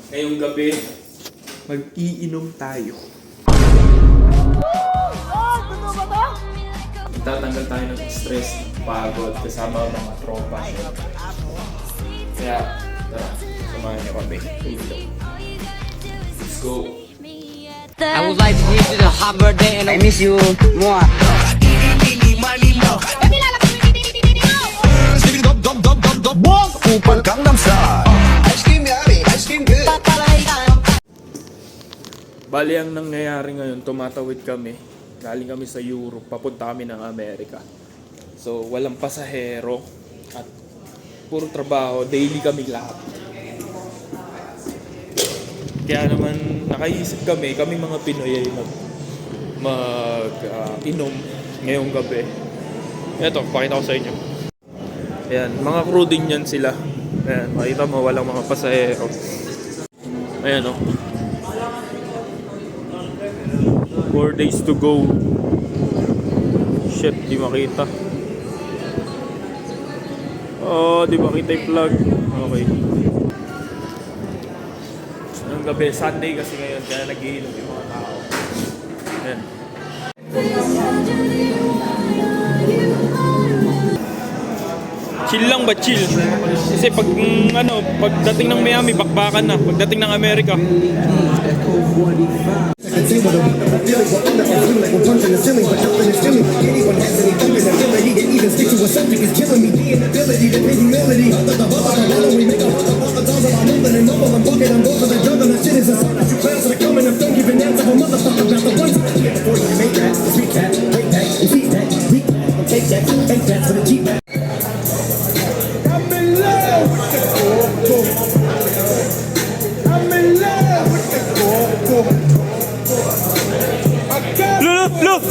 Ngayong gabi, mag-iinom tayo. Tatanggal tayo ng stress, pagod, kasama ang mga tropa. Kaya, tara, samahan niyo kami. Let's go. I would like to wish you a happy birthday and I miss you more. Upal Gangnam Style. Ice cream yummy, ice cream good. Bali ang nangyayari ngayon, tumatawid kami. Galing kami sa Europe, papunta kami ng Amerika. So, walang pasahero at puro trabaho, daily kami lahat. Kaya naman, nakaisip kami mga Pinoy ay inom ngayong gabi. Eto, pakita ko sa inyo. Ayan, mga crew din yan sila. Ayan, makita mo, walang mga pasahero. Ayan o. 4 days to go. Shit, di makita. Oh, di makita yung plug. Okay. Ang gabi, Sunday kasi ngayon, kaya nag-iinom yung mga tao. Ayan. Chill lang ba? Chill. Kasi pagdating ng Miami, bakbakan na. Pagdating ng Amerika. Look!